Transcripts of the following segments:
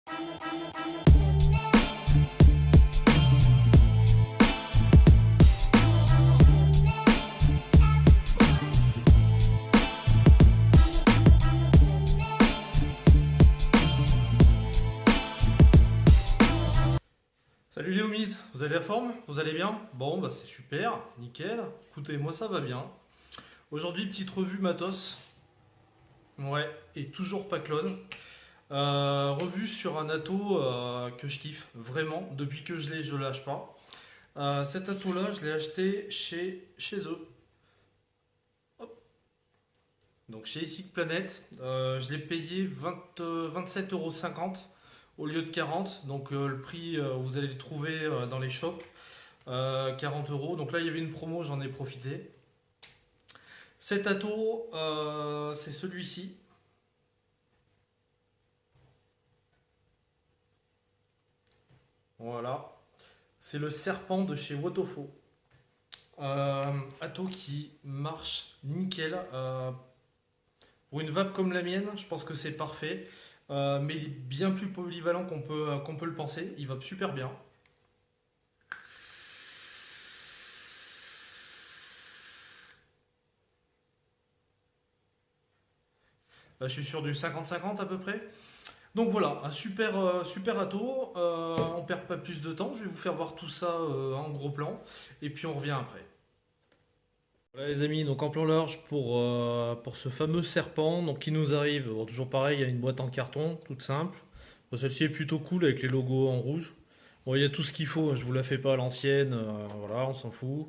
Salut les homies, vous avez la forme? Vous allez bien? Bon bah c'est super, nickel. Écoutez, moi ça va bien. Aujourd'hui, petite revue matos. Ouais, et toujours pas clone. Revue sur un atto que je kiffe vraiment. Depuis que je l'ai, je le lâche pas. Cet atto là, je l'ai acheté chez eux. Hop. Donc chez Essic Planet. Je l'ai payé 27,50 € au lieu de 40. Donc le prix, vous allez le trouver dans les shops. 40 euros. Donc là, il y avait une promo, j'en ai profité. Cet atto, c'est celui-ci. Voilà. C'est le serpent de chez Wotofo. Atto qui marche nickel. Pour une vape comme la mienne, je pense que c'est parfait. Mais il est bien plus polyvalent qu'on peut le penser. Il vape super bien. Là, je suis sur du 50-50 à peu près. Donc voilà, un super atto. On perd pas plus de temps. Je vais vous faire voir tout ça en gros plan. Et puis on revient après. Voilà les amis, donc en plan large pour ce fameux serpent donc, qui nous arrive. Bon, toujours pareil, il y a une boîte en carton, toute simple. Bon, celle-ci est plutôt cool avec les logos en rouge. Bon, il y a tout ce qu'il faut, je vous la fais pas à l'ancienne. Voilà, on s'en fout.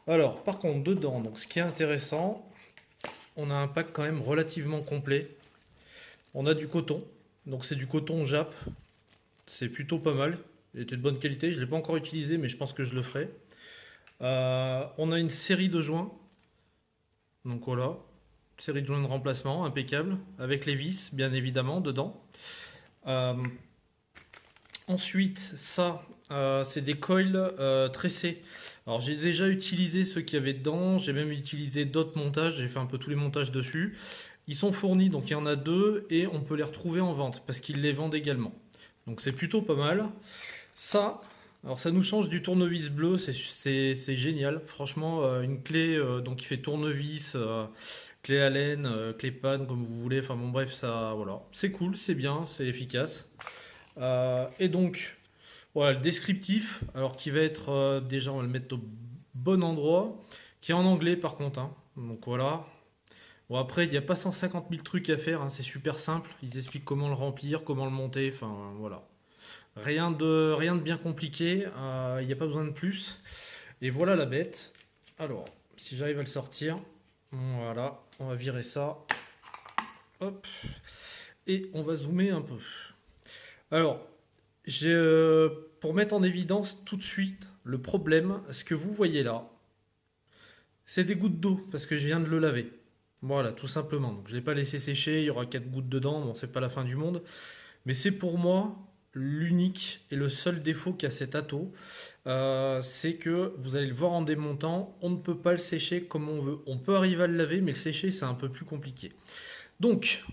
Alors, par contre, dedans, donc, ce qui est intéressant, on a un pack quand même relativement complet. On a du coton. Donc c'est du coton Jap. C'est plutôt pas mal. Il était de bonne qualité. Je ne l'ai pas encore utilisé, mais je pense que je le ferai. On a une série de joints. Donc voilà. Série de joints de remplacement, impeccable. Avec les vis, bien évidemment, dedans. Euh, Ensuite, ça, c'est des coils tressés. Alors j'ai déjà utilisé ceux qu'il y avait dedans. J'ai même utilisé d'autres montages. J'ai fait un peu tous les montages dessus. Ils sont fournis, donc il y en a deux et on peut les retrouver en vente parce qu'ils les vendent également. Donc c'est plutôt pas mal. Ça, alors ça nous change du tournevis bleu, c'est génial. Franchement, une clé donc qui fait tournevis, clé Allen, clé panne comme vous voulez. Enfin bon bref, ça voilà, c'est cool, c'est bien, c'est efficace. Et donc voilà le descriptif, alors qui va être déjà on va le mettre au bon endroit, qui est en anglais par contre. Hein. Donc voilà, bon, après, il n'y a pas 150 000 trucs à faire, hein, c'est super simple. Ils expliquent comment le remplir, comment le monter, enfin voilà. Rien de bien compliqué, il n'y a pas besoin de plus. Et voilà la bête. Alors, si j'arrive à le sortir, voilà, on va virer ça. Hop. Et on va zoomer un peu. Alors, pour mettre en évidence tout de suite le problème, ce que vous voyez là, c'est des gouttes d'eau, parce que je viens de le laver. Voilà, tout simplement. Donc, je ne l'ai pas laissé sécher, il y aura 4 gouttes dedans, bon, c'est pas la fin du monde. Mais c'est pour moi l'unique et le seul défaut qu'a cet atto. C'est que, vous allez le voir en démontant, on ne peut pas le sécher comme on veut. On peut arriver à le laver, mais le sécher, c'est un peu plus compliqué. Donc,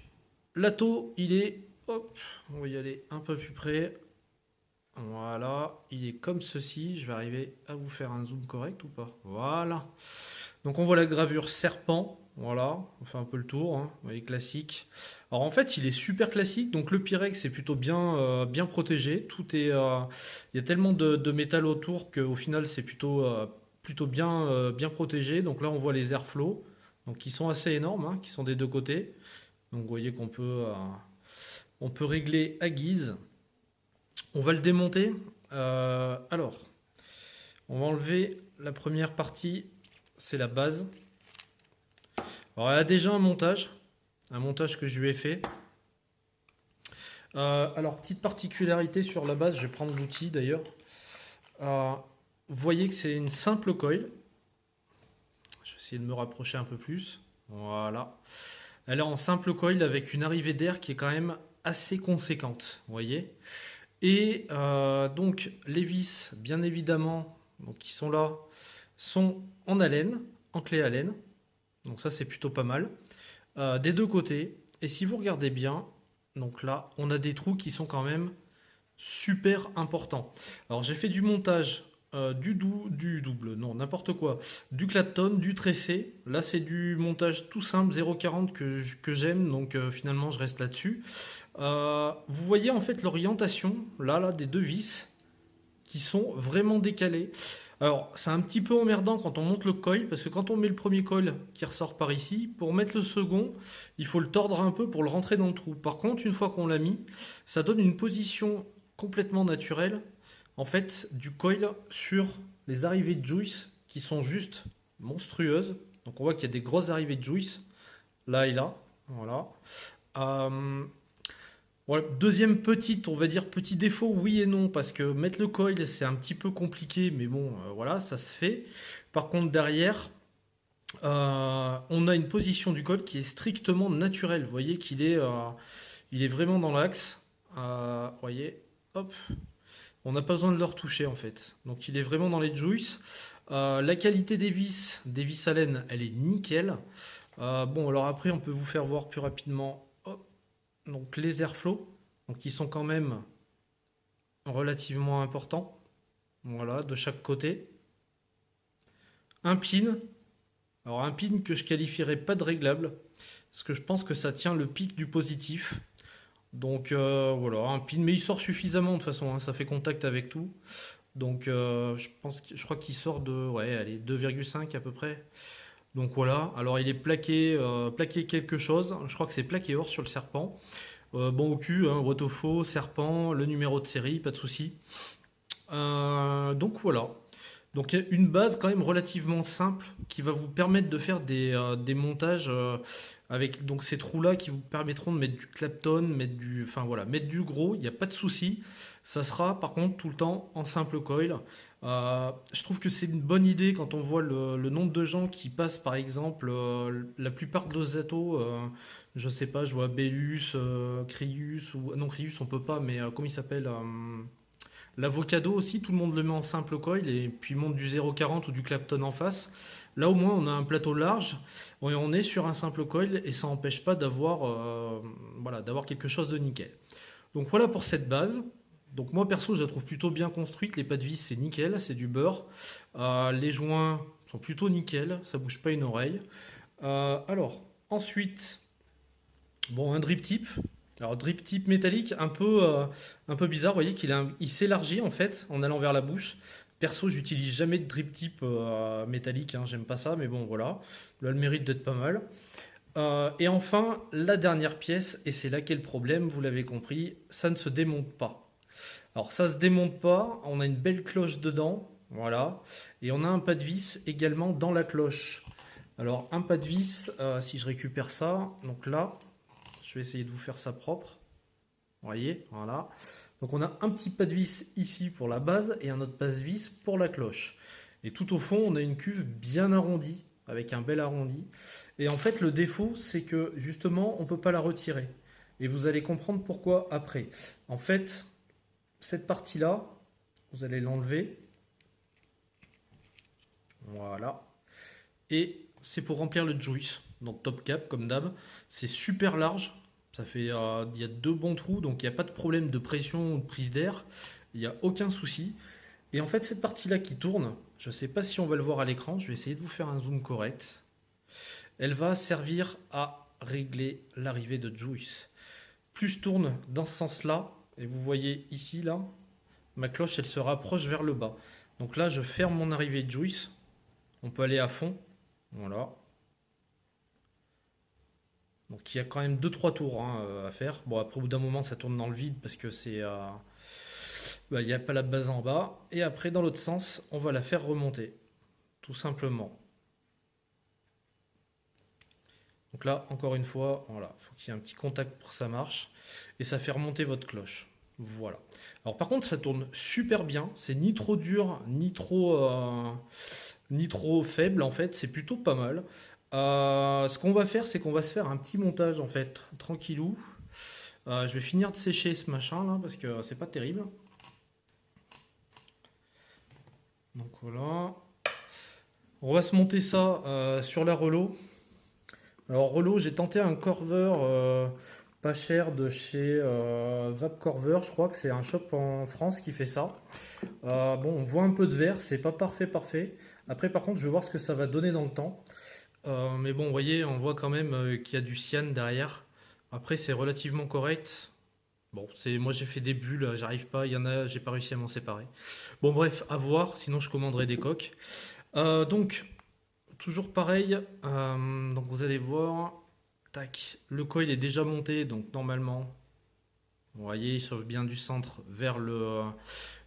l'atto, il est... Hop, on va y aller un peu plus près. Voilà, il est comme ceci. Je vais arriver à vous faire un zoom correct ou pas? Voilà. Donc on voit la gravure serpent, voilà, on fait un peu le tour, hein, vous voyez, classique. Alors en fait il est super classique, donc le Pyrex est plutôt bien protégé, il y a tellement de métal autour qu'au final c'est plutôt bien protégé. Donc là on voit les airflows, donc qui sont assez énormes, hein, qui sont des deux côtés. Donc vous voyez on peut régler à guise. On va le démonter. Alors, on va enlever la première partie, c'est la base. Alors, elle a déjà un montage que je lui ai fait. Alors, petite particularité sur la base, je vais prendre l'outil d'ailleurs. Vous voyez que c'est une simple coil. Je vais essayer de me rapprocher un peu plus. Voilà. Elle est en simple coil avec une arrivée d'air qui est quand même assez conséquente. Vous voyez. Et donc, les vis, bien évidemment, donc, qui sont là, sont en Allen, en clé Allen. Donc ça, c'est plutôt pas mal. Des deux côtés. Et si vous regardez bien, Donc là, on a des trous qui sont quand même super importants. Alors j'ai fait du montage du double, non, n'importe quoi, du Clapton, du tressé. Là, c'est du montage tout simple, 0,40 que j'aime, donc finalement, je reste là-dessus. Vous voyez en fait l'orientation, là, des deux vis qui sont vraiment décalées. Alors, c'est un petit peu emmerdant quand on monte le coil, parce que quand on met le premier coil qui ressort par ici, pour mettre le second, il faut le tordre un peu pour le rentrer dans le trou. Par contre, une fois qu'on l'a mis, ça donne une position complètement naturelle, en fait, du coil sur les arrivées de Juice, qui sont juste monstrueuses. Donc on voit qu'il y a des grosses arrivées de Juice, là et là. Voilà. Euh, voilà. Deuxième petite, on va dire petit défaut, oui et non, parce que mettre le coil c'est un petit peu compliqué, mais bon, voilà, ça se fait. Par contre, derrière, on a une position du coil qui est strictement naturelle. Vous voyez il est vraiment dans l'axe. Vous voyez, hop, on n'a pas besoin de le retoucher en fait. Donc il est vraiment dans les joints. La qualité des vis à laine, elle est nickel. Bon, alors après, on peut vous faire voir plus rapidement. Hop, donc les airflow, donc qui sont quand même relativement importants. Voilà, de chaque côté. Un pin. Alors un pin que je qualifierais pas de réglable, parce que je pense que ça tient le pic du positif. Donc voilà, un pin, mais il sort suffisamment de toute façon, hein, ça fait contact avec tout. Donc je crois qu'il sort de ouais, allez, 2,5 à peu près. Donc voilà, alors il est plaqué quelque chose, je crois que c'est plaqué or sur le serpent. Bon au cul, hein, boîte au faux, serpent, le numéro de série, pas de souci. Donc voilà. Donc il y a une base quand même relativement simple qui va vous permettre de faire des montages avec donc ces trous-là qui vous permettront de mettre du Clapton, enfin voilà, mettre du gros, il n'y a pas de souci. Ça sera par contre tout le temps en simple coil. Je trouve que c'est une bonne idée quand on voit le nombre de gens qui passent par exemple la plupart de l'Osato, je sais pas, je vois Bellus, Crius, ou non Crius on peut pas, mais comment il s'appelle l'avocado aussi, tout le monde le met en simple coil et puis monte du 0,40 ou du Clapton en face. Là au moins on a un plateau large, on est sur un simple coil et ça n'empêche pas d'avoir quelque chose de nickel. Donc voilà pour cette base. Donc moi perso je la trouve plutôt bien construite, les pas de vis c'est nickel, c'est du beurre. Les joints sont plutôt nickel, ça bouge pas une oreille. Alors ensuite, bon un drip tip. Alors drip tip métallique un peu bizarre, vous voyez il s'élargit en fait en allant vers la bouche. Perso j'utilise jamais de drip tip métallique, hein, j'aime pas ça, mais bon voilà, là le mérite d'être pas mal. Et enfin la dernière pièce, et c'est là qu'est le problème, vous l'avez compris, ça ne se démonte pas. Alors ça se démonte pas, on a une belle cloche dedans, voilà, et on a un pas de vis également dans la cloche. Alors un pas de vis, si je récupère ça, donc là, je vais essayer de vous faire ça propre. Vous voyez, voilà. Donc on a un petit pas de vis ici pour la base et un autre pas de vis pour la cloche. Et tout au fond, on a une cuve bien arrondie, avec un bel arrondi. Et en fait, le défaut, c'est que justement, on ne peut pas la retirer. Et vous allez comprendre pourquoi après. En fait, cette partie-là, vous allez l'enlever. Voilà. Et c'est pour remplir le juice. Donc top cap, comme d'hab. C'est super large. Ça fait, il y a deux bons trous, donc il n'y a pas de problème de pression ou de prise d'air. Il n'y a aucun souci. Et en fait, cette partie-là qui tourne, je ne sais pas si on va le voir à l'écran, je vais essayer de vous faire un zoom correct. Elle va servir à régler l'arrivée de juice. Plus je tourne dans ce sens-là, et vous voyez ici, là, ma cloche, elle se rapproche vers le bas. Donc là, je ferme mon arrivée de juice. On peut aller à fond. Voilà. Donc il y a quand même 2-3 tours hein, à faire. Bon, après, au bout d'un moment, ça tourne dans le vide parce que c'est... il n'y a pas la base en bas. Et après, dans l'autre sens, on va la faire remonter. Tout simplement. Donc là, encore une fois, voilà, il faut qu'il y ait un petit contact pour que ça marche. Et ça fait remonter votre cloche. Voilà. Alors par contre, ça tourne super bien. C'est ni trop dur, ni trop faible en fait. C'est plutôt pas mal. Ce qu'on va faire, c'est qu'on va se faire un petit montage en fait, tranquillou. Je vais finir de sécher ce machin là parce que c'est pas terrible. Donc voilà. On va se monter ça sur la Relo. Alors Relo, j'ai tenté un Corver pas cher de chez Vapcorver, je crois que c'est un shop en France qui fait ça. Bon, on voit un peu de vert, c'est pas parfait, parfait. Après, par contre, je vais voir ce que ça va donner dans le temps. Mais bon, vous voyez, on voit quand même qu'il y a du cyan derrière. Après, c'est relativement correct. Bon, c'est moi j'ai fait des bulles, j'arrive pas, il y en a, j'ai pas réussi à m'en séparer. Bon, bref, à voir, sinon je commanderai des coques. Donc, toujours pareil. Donc, vous allez voir, tac, le coil est déjà monté, donc normalement, vous voyez, il chauffe bien du centre vers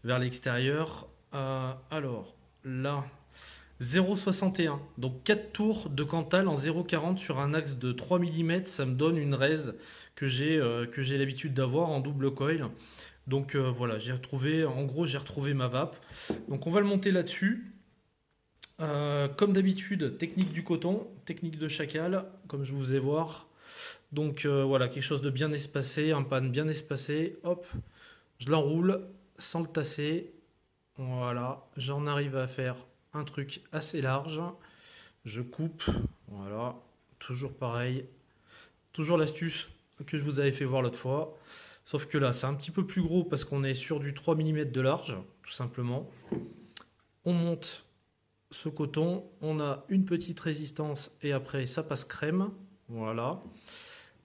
l'extérieur. Alors, là, 0,61. Donc 4 tours de Cantal en 0,40 sur un axe de 3 mm, ça me donne une raise que j'ai l'habitude d'avoir en double coil. Donc voilà, j'ai retrouvé, en gros, j'ai retrouvé ma vape. Donc on va le monter là-dessus. Comme d'habitude, technique du coton, technique de chacal, comme je vous ai voir. Donc voilà, quelque chose de bien espacé, un pan bien espacé. Hop, je l'enroule sans le tasser. Voilà, j'en arrive à faire un truc assez large. Je coupe, voilà, toujours pareil. Toujours l'astuce que je vous avais fait voir l'autre fois. Sauf que là, c'est un petit peu plus gros parce qu'on est sur du 3 mm de large, tout simplement. On monte ce coton, on a une petite résistance et après ça passe crème. Voilà.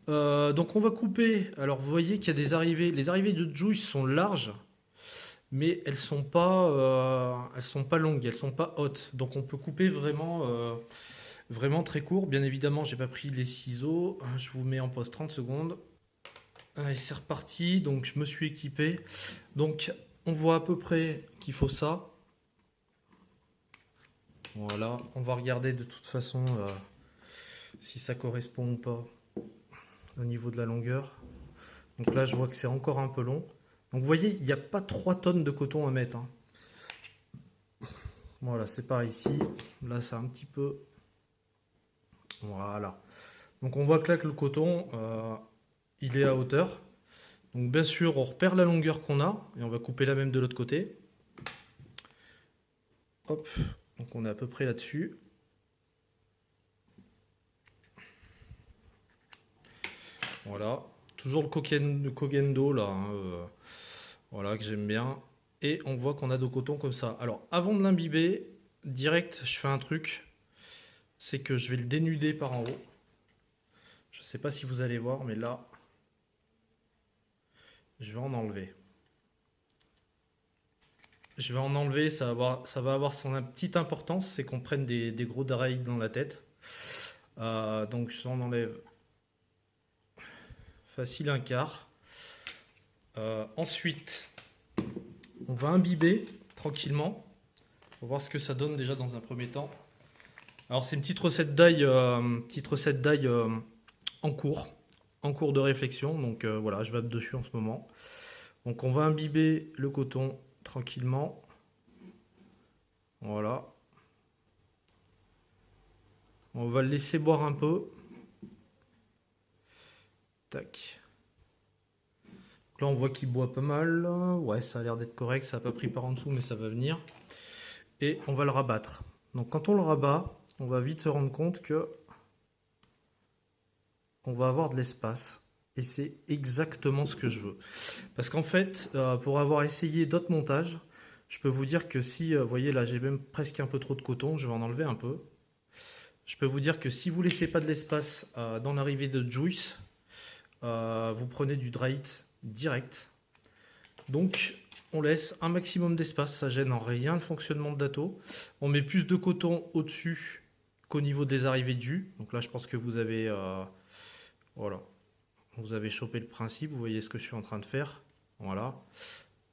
Donc on va couper. Alors vous voyez qu'il y a des arrivées. Les arrivées de Juice sont larges, mais elles sont pas longues, elles sont pas hautes. Donc on peut couper vraiment très court. Bien évidemment, j'ai pas pris les ciseaux. Je vous mets en pause 30 secondes. Allez, c'est reparti. Donc je me suis équipé. Donc on voit à peu près qu'il faut ça. Voilà, on va regarder de toute façon si ça correspond ou pas au niveau de la longueur. Donc là, je vois que c'est encore un peu long. Donc vous voyez, il n'y a pas 3 tonnes de coton à mettre, hein. Voilà, c'est par ici. Là, c'est un petit peu... Voilà. Donc on voit que là, que le coton, il est à hauteur. Donc bien sûr, on repère la longueur qu'on a. Et on va couper la même de l'autre côté. Hop. Donc on est à peu près là-dessus. Voilà. Toujours le Kogendo là, hein, voilà, que j'aime bien. Et on voit qu'on a de coton comme ça. Alors avant de l'imbiber, direct, je fais un truc. C'est que je vais le dénuder par en haut. Je ne sais pas si vous allez voir, mais là, je vais en enlever. Je vais en enlever, ça va avoir son petite importance, c'est qu'on prenne des gros oreilles dans la tête. Donc j'en enlève facile un quart. Ensuite, on va imbiber tranquillement. On va voir ce que ça donne déjà dans un premier temps. Alors c'est une petite recette d'ail en cours de réflexion. Donc voilà, je vape dessus en ce moment. Donc on va imbiber le coton tranquillement. Voilà. On va le laisser boire un peu. Tac. Là on voit qu'il boit pas mal. Ouais, ça a l'air d'être correct. Ça n'a pas pris par en dessous, mais ça va venir. Et on va le rabattre. Donc quand on le rabat, on va vite se rendre compte que on va avoir de l'espace. Et c'est exactement ce que je veux. Parce qu'en fait, pour avoir essayé d'autres montages, je peux vous dire que si, vous voyez là, j'ai même presque un peu trop de coton, je vais en enlever un peu. Je peux vous dire que si vous ne laissez pas de l'espace dans l'arrivée de Juice, vous prenez du dry heat direct. Donc, on laisse un maximum d'espace, ça gêne en rien le fonctionnement de Dato. On met plus de coton au-dessus qu'au niveau des arrivées de jus. Donc là, je pense que vous avez... voilà. Vous avez chopé le principe, vous voyez ce que je suis en train de faire. Voilà.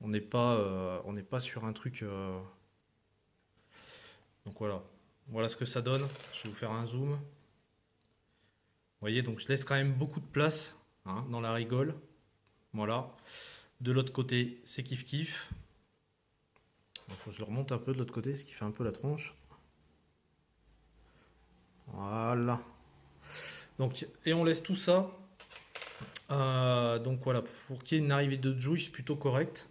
On n'est pas sur un truc... Donc voilà. Voilà ce que ça donne. Je vais vous faire un zoom. Vous voyez, donc je laisse quand même beaucoup de place hein, dans la rigole. Voilà. De l'autre côté, c'est kiff-kiff. Il faut que je le remonte un peu de l'autre côté, ce qui fait un peu la tronche. Voilà. Donc, et on laisse tout ça. Donc voilà, pour qu'il y ait une arrivée de juice plutôt correcte.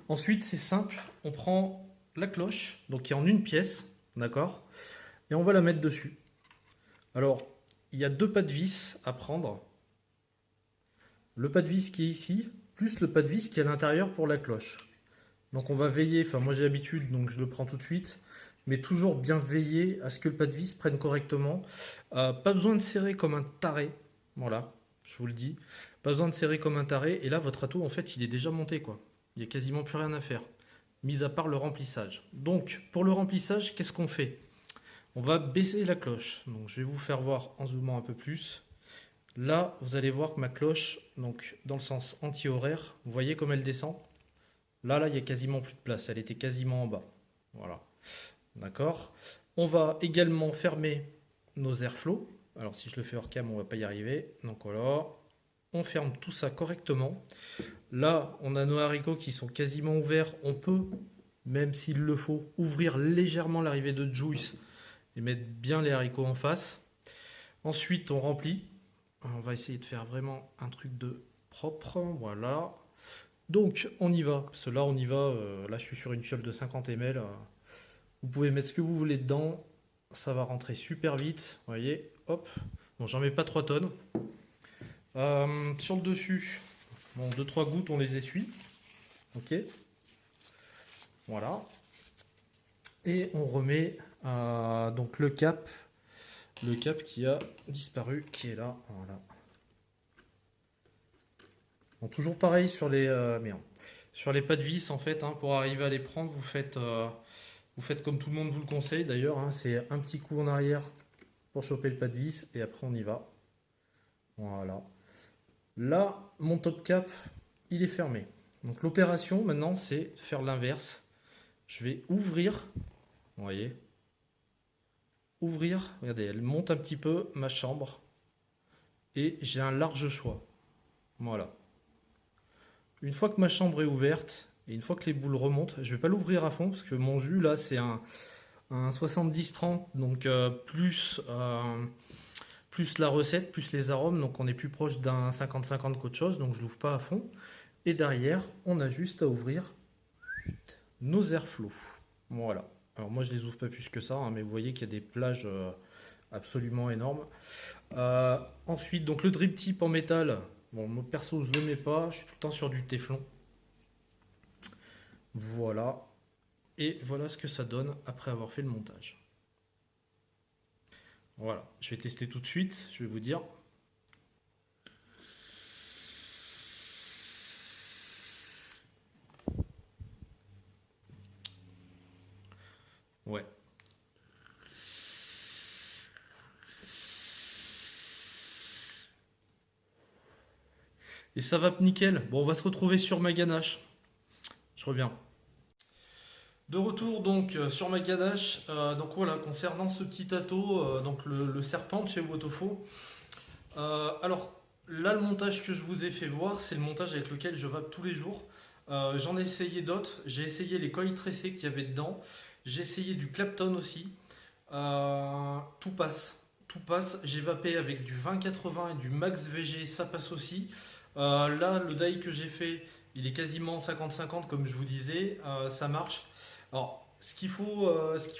Ensuite, c'est simple, on prend la cloche, donc qui est en une pièce, d'accord, et on va la mettre dessus. Alors, il y a 2 pas de vis à prendre. le pas de vis qui est ici, plus le pas de vis qui est à l'intérieur pour la cloche. Donc on va veiller, enfin moi j'ai l'habitude, donc je le prends tout de suite, mais toujours bien veiller à ce que le pas de vis prenne correctement. Pas besoin de serrer comme un taré, voilà, je vous le dis. Pas besoin de serrer comme un taré, et là votre atout en fait il est déjà monté quoi. Il n'y a quasiment plus rien à faire, mis à part le remplissage. Donc pour le remplissage, qu'est-ce qu'on fait? On va baisser la cloche, donc je vais vous faire voir en zoomant un peu plus. Là, vous allez voir que ma cloche, donc dans le sens anti-horaire, vous voyez comme elle descend? Là, il y a quasiment plus de place. Elle était quasiment en bas. Voilà. D'accord. On va également fermer nos airflows. Alors, si je le fais hors cam, on ne va pas y arriver. Donc voilà. On ferme tout ça correctement. Là, on a nos haricots qui sont quasiment ouverts. On peut, même s'il le faut, ouvrir légèrement l'arrivée de Juice et mettre bien les haricots en face. Ensuite, on remplit. On va essayer de faire vraiment un truc de propre. Voilà. Donc, on y va. Parce que là, on y va. Là, je suis sur une fiole de 50 ml. Vous pouvez mettre ce que vous voulez dedans. Ça va rentrer super vite. Vous voyez, hop. Bon, j'en mets pas 3 tonnes. Sur le dessus, bon, 2-3 gouttes, on les essuie. Ok. Voilà. Et on remet donc le cap. Le cap qui a disparu, qui est là. Voilà. Bon, toujours pareil sur les sur les pas de vis en fait, hein, pour arriver à les prendre, vous faites comme tout le monde vous le conseille d'ailleurs, hein, c'est un petit coup en arrière pour choper le pas de vis et après on y va. Voilà. Là, mon top cap, il est fermé. Donc l'opération maintenant, c'est faire l'inverse. Je vais ouvrir, vous voyez, ouvrir, regardez, elle monte un petit peu ma chambre et j'ai un large choix. Voilà. Une fois que ma chambre est ouverte et une fois que les boules remontent, je ne vais pas l'ouvrir à fond parce que mon jus là c'est un 70-30, donc plus la recette, plus les arômes, donc on est plus proche d'un 50-50 qu'autre chose, donc je l'ouvre pas à fond. Et derrière, on a juste à ouvrir nos airflows. Voilà. Alors moi je les ouvre pas plus que ça, hein, mais vous voyez qu'il y a des plages absolument énormes. Ensuite, donc le drip tip en métal. Bon, moi perso, je le mets pas. Je suis tout le temps sur du téflon. Voilà. Et voilà ce que ça donne après avoir fait le montage. Voilà. Je vais tester tout de suite. Je vais vous dire. Ouais. Et ça va nickel. Bon, on va se retrouver sur ma ganache. Je reviens. De retour donc sur ma ganache. Donc voilà, concernant ce petit ato, donc le serpent de chez Wotofo. Alors là, le montage que je vous ai fait voir, c'est le montage avec lequel je vape tous les jours. J'en ai essayé d'autres. J'ai essayé les coils tressés qu'il y avait dedans. J'ai essayé du Clapton aussi. Tout passe. Tout passe. J'ai vapé avec du 20-80 et du Max VG, ça passe aussi. Là, le die que j'ai fait, il est quasiment 50-50 comme je vous disais. Ça marche. Alors, ce qu'il faut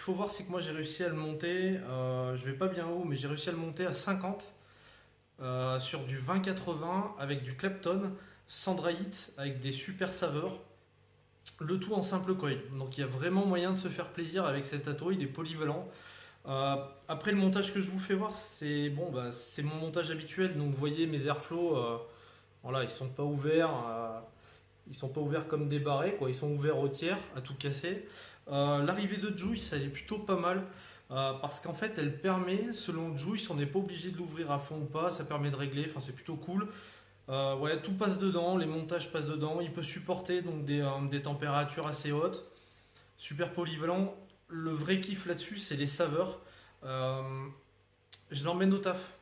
voir, c'est que moi j'ai réussi à le monter. Je vais pas bien haut, mais j'ai réussi à le monter à 50 sur du 20-80 avec du Clapton, sans dry heat, avec des super saveurs. Le tout en simple coil. Donc il y a vraiment moyen de se faire plaisir avec cet ato, il est polyvalent. Après le montage que je vous fais voir, c'est bon, bah, c'est mon montage habituel. Donc vous voyez mes airflows, voilà, ils sont pas ouverts comme des barrets, quoi. Ils sont ouverts au tiers, à tout casser. L'arrivée de Juice, elle est plutôt pas mal. Parce qu'en fait, elle permet, selon Juice, on n'est pas obligé de l'ouvrir à fond ou pas. Ça permet de régler, enfin, c'est plutôt cool. Ouais, tout passe dedans, les montages passent dedans. Il peut supporter donc des températures assez hautes. Super polyvalent. Le vrai kiff là-dessus, c'est les saveurs. Euh, je l'emmène au taf.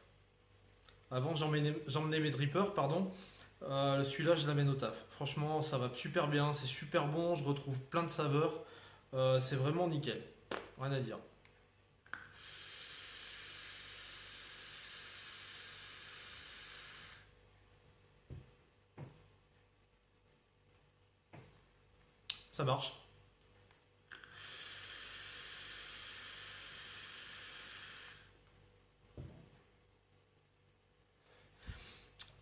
Avant, j'emmenais mes drippers, pardon. Celui-là, je l'amène au taf. Franchement, ça va super bien, c'est super bon, je retrouve plein de saveurs. C'est vraiment nickel. Rien à dire. Ça marche.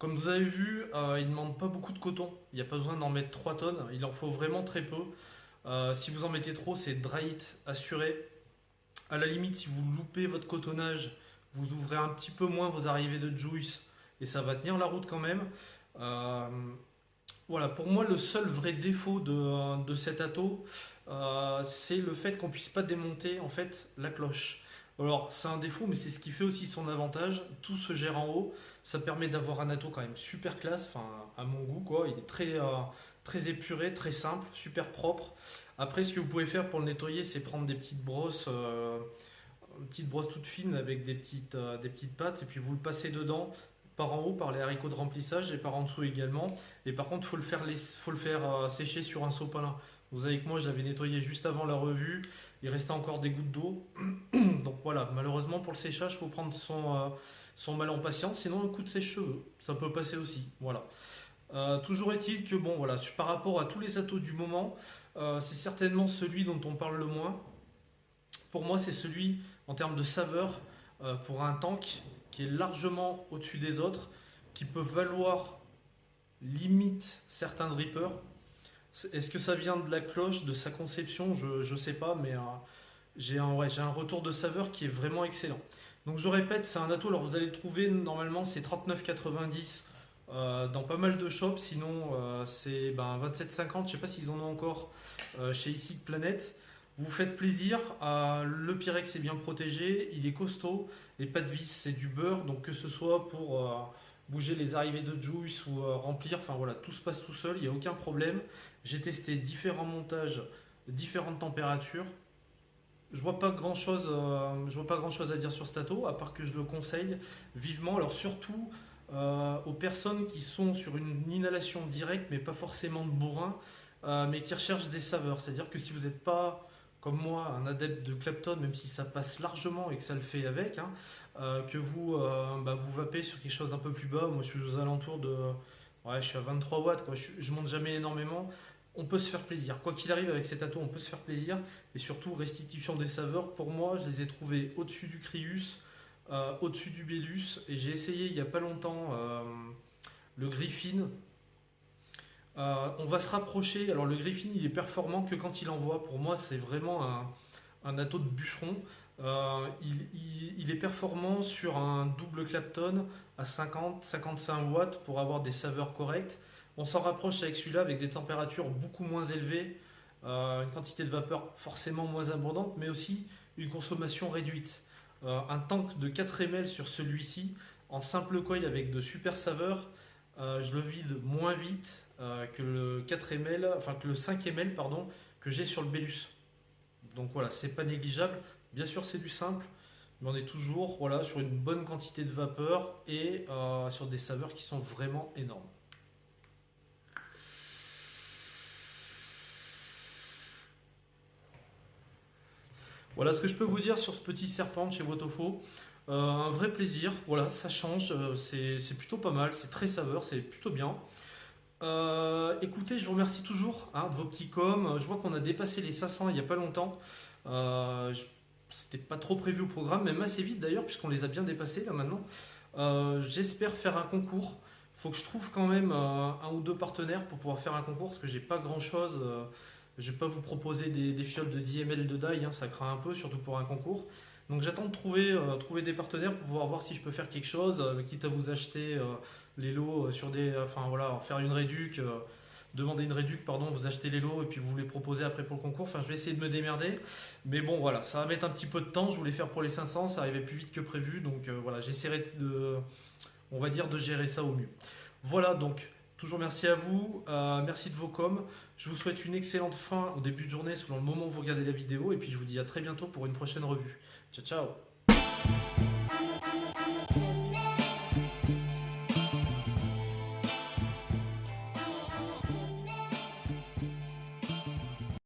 Comme vous avez vu, il ne demande pas beaucoup de coton. Il n'y a pas besoin d'en mettre 3 tonnes. Il en faut vraiment très peu. Si vous en mettez trop, c'est dry it assuré. À la limite, si vous loupez votre cotonnage, vous ouvrez un petit peu moins vos arrivées de juice et ça va tenir la route quand même. Euh, voilà, pour moi, le seul vrai défaut de cet atto, c'est le fait qu'on puisse pas démonter en fait la cloche. Alors, c'est un défaut, mais c'est ce qui fait aussi son avantage. Tout se gère en haut. Ça permet d'avoir un atto quand même super classe, enfin, à mon goût, quoi. Il est très épuré, très simple, super propre. Après, ce que vous pouvez faire pour le nettoyer, c'est prendre des petites brosses, une petite brosse toute fine avec des petites pattes, et puis vous le passez dedans, par en haut, par les haricots de remplissage, et par en dessous également. Et par contre, faut le faire sécher sur un sopalin. Vous savez que moi, je l'avais nettoyé juste avant la revue. Il restait encore des gouttes d'eau. Donc voilà, malheureusement, pour le séchage, il faut prendre son mal en patience, sinon un coup de sèche-cheveux. Ça peut passer aussi. Voilà. Toujours est-il que, bon, voilà, par rapport à tous les attos du moment, c'est certainement celui dont on parle le moins. Pour moi, c'est celui, en termes de saveur, pour un tank, qui est largement au-dessus des autres, qui peut valoir limite certains drippers. Est-ce que ça vient de la cloche, de sa conception? Je ne sais pas, mais j'ai un retour de saveur qui est vraiment excellent. Donc je répète, c'est un atto, alors vous allez le trouver, normalement c'est 39,90 dans pas mal de shops, sinon c'est 27,50, je ne sais pas s'ils en ont encore chez ici Planète. Vous faites plaisir, le Pyrex est bien protégé, il est costaud, les pas de vis c'est du beurre, donc que ce soit pour bouger les arrivées de juice ou remplir, enfin voilà, tout se passe tout seul, il n'y a aucun problème. J'ai testé différents montages, différentes températures. Je vois pas grand chose à dire sur cet atto, à part que je le conseille vivement. Alors surtout aux personnes qui sont sur une inhalation directe, mais pas forcément de bourrin, mais qui recherchent des saveurs. C'est-à-dire que si vous n'êtes pas, comme moi, un adepte de Clapton, même si ça passe largement et que ça le fait avec, hein, que vous vapez sur quelque chose d'un peu plus bas. Moi, je suis aux alentours de, ouais, je suis à 23 watts, quoi. Je monte jamais énormément. On peut se faire plaisir. Quoi qu'il arrive avec cet atto, on peut se faire plaisir. Et surtout, restitution des saveurs. Pour moi, je les ai trouvés au-dessus du Crius, au-dessus du Bellus. Et j'ai essayé il n'y a pas longtemps le Griffin. On va se rapprocher. Alors, le Griffin, il est performant que quand il envoie. Pour moi, c'est vraiment un atto de bûcheron. Il est performant sur un double Clapton à 50-55 watts pour avoir des saveurs correctes. On s'en rapproche avec celui-là avec des températures beaucoup moins élevées, une quantité de vapeur forcément moins abondante, mais aussi une consommation réduite. Un tank de 4 ml sur celui-ci, en simple coil avec de super saveurs, je le vide moins vite que le 4 ml, enfin que le 5 ml pardon, que j'ai sur le Bellus. Donc voilà, c'est pas négligeable. Bien sûr, c'est du simple, mais on est toujours voilà, sur une bonne quantité de vapeur et sur des saveurs qui sont vraiment énormes. Voilà ce que je peux vous dire sur ce petit serpent de chez Wotofo. Un vrai plaisir, voilà, ça change, c'est plutôt pas mal, c'est très saveur, c'est plutôt bien. Écoutez, je vous remercie toujours hein, de vos petits coms. Je vois qu'on a dépassé les 500 il n'y a pas longtemps. C'était pas trop prévu au programme, même assez vite d'ailleurs, puisqu'on les a bien dépassés là maintenant. J'espère faire un concours. Il faut que je trouve quand même un ou deux partenaires pour pouvoir faire un concours, parce que j'ai pas grand chose. Je vais pas vous proposer des fioles de 10 ml de die, hein, ça craint un peu, surtout pour un concours. Donc j'attends de trouver des partenaires pour pouvoir voir si je peux faire quelque chose, quitte à vous acheter les lots sur enfin voilà, faire une réduc, demander une réduc, pardon, vous achetez les lots et puis vous les proposez après pour le concours. Enfin, je vais essayer de me démerder, mais bon voilà, ça va mettre un petit peu de temps. Je voulais faire pour les 500, ça arrivait plus vite que prévu, donc voilà, j'essaierai on va dire, de gérer ça au mieux. Voilà donc. Toujours merci à vous, merci de vos coms. Je vous souhaite une excellente fin au début de journée selon le moment où vous regardez la vidéo et puis je vous dis à très bientôt pour une prochaine revue. Ciao ciao.